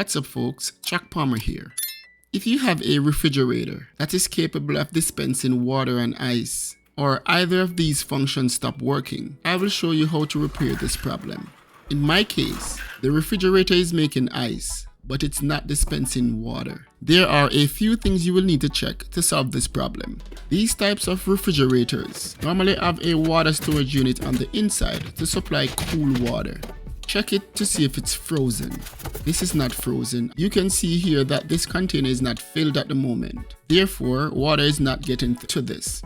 What's up folks, Chuck Palmer here. If you have a refrigerator that is capable of dispensing water and ice, or either of these functions stop working, I will show you how to repair this problem. In my case, the refrigerator is making ice, but it's not dispensing water. There are a few things you will need to check to solve this problem. These types of refrigerators normally have a water storage unit on the inside to supply cool water. Check it to see if it's frozen. This is not frozen. You can see here that this container is not filled at the moment. Therefore, water is not getting to this.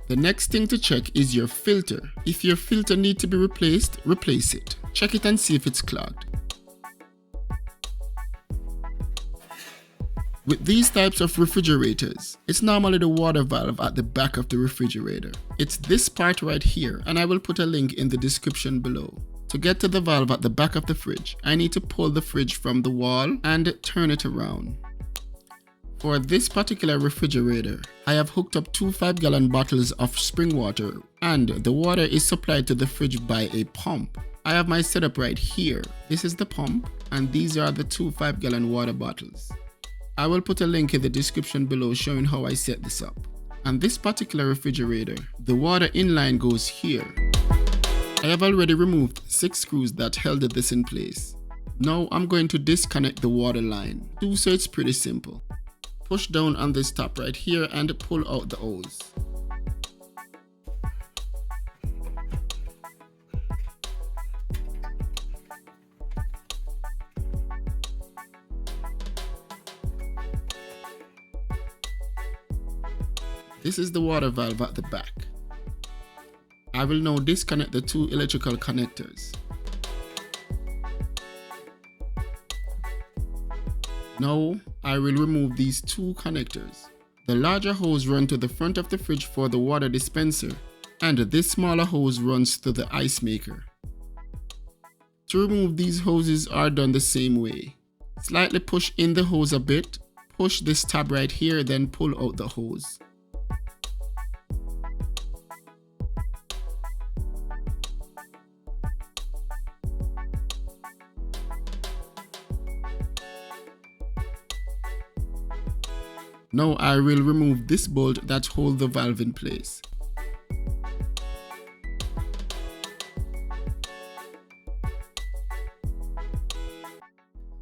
The next thing to check is your filter. If your filter needs to be replaced, replace it. Check it and see if it's clogged. With these types of refrigerators, it's normally the water valve at the back of the refrigerator. It's this part right here, and I will put a link in the description below. To get to the valve at the back of the fridge, I need to pull the fridge from the wall and turn it around. For this particular refrigerator, I have hooked up two 5-gallon bottles of spring water, and the water is supplied to the fridge by a pump. I have my setup right here. This is the pump, and these are the two 5-gallon water bottles. I will put a link in the description below showing how I set this up. On this particular refrigerator, the water inline goes here. I have already removed 6 screws that held this in place. Now I'm going to disconnect the water line. Do so, it's pretty simple. Push down on this top right here and pull out the hose. This is the water valve at the back. I will now disconnect the two electrical connectors. Now I will remove these two connectors. The larger hose runs to the front of the fridge for the water dispenser, and this smaller hose runs to the ice maker. To remove these hoses are done the same way. Slightly push in the hose a bit, push this tab right here, then pull out the hose. Now I will remove this bolt that holds the valve in place.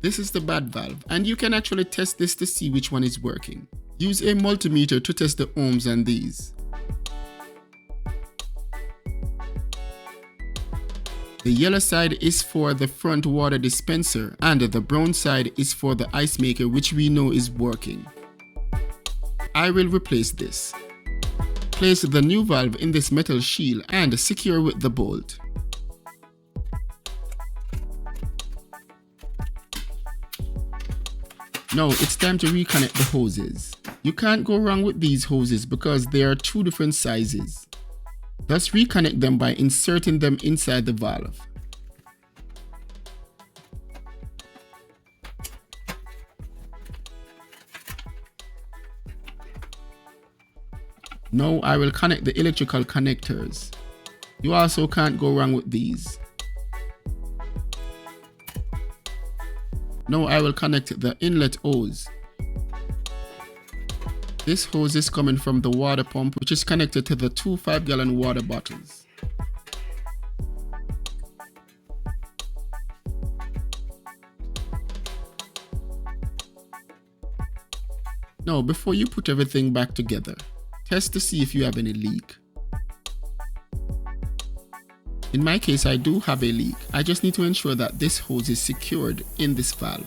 This is the bad valve, and you can actually test this to see which one is working. Use a multimeter to test the ohms on these. The yellow side is for the front water dispenser, and the brown side is for the ice maker, which we know is working. I will replace this. Place the new valve in this metal shield and secure with the bolt. Now it's time to reconnect the hoses. You can't go wrong with these hoses because they are two different sizes. Thus reconnect them by inserting them inside the valve. Now I will connect the electrical connectors. You also can't go wrong with these. Now I will connect the inlet hose. This hose is coming from the water pump, which is connected to the two 5-gallon water bottles. Now before you put everything back together, test to see if you have any leak. In my case, I do have a leak. I just need to ensure that this hose is secured in this valve.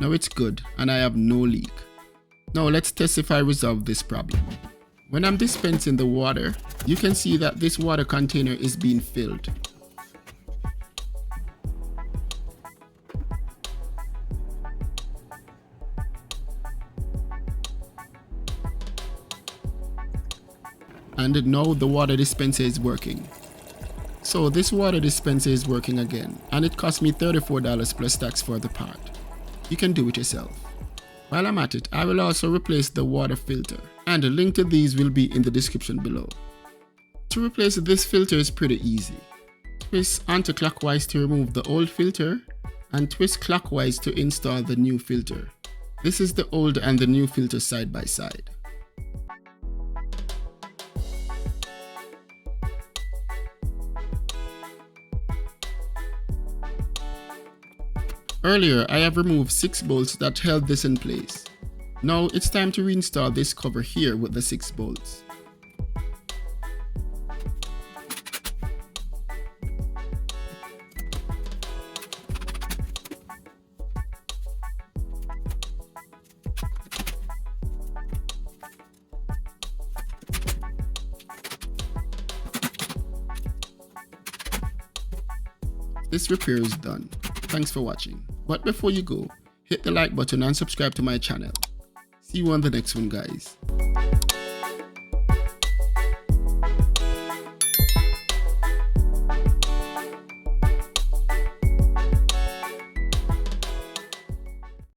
Now it's good and I have no leak. Now let's test if I resolve this problem. When I'm dispensing the water, you can see that this water container is being filled. And now the water dispenser is working. So this water dispenser is working again, and it cost me $34 plus tax for the part. You can do it yourself. While I'm at it, I will also replace the water filter, and a link to these will be in the description below. To replace this filter is pretty easy. Twist anti-clockwise to remove the old filter and twist clockwise to install the new filter. This is the old and the new filter side by side. Earlier, I have removed 6 bolts that held this in place. Now it's time to reinstall this cover here with the 6 bolts. This repair is done. Thanks for watching. But before you go, hit the like button and subscribe to my channel. See you on the next one, guys.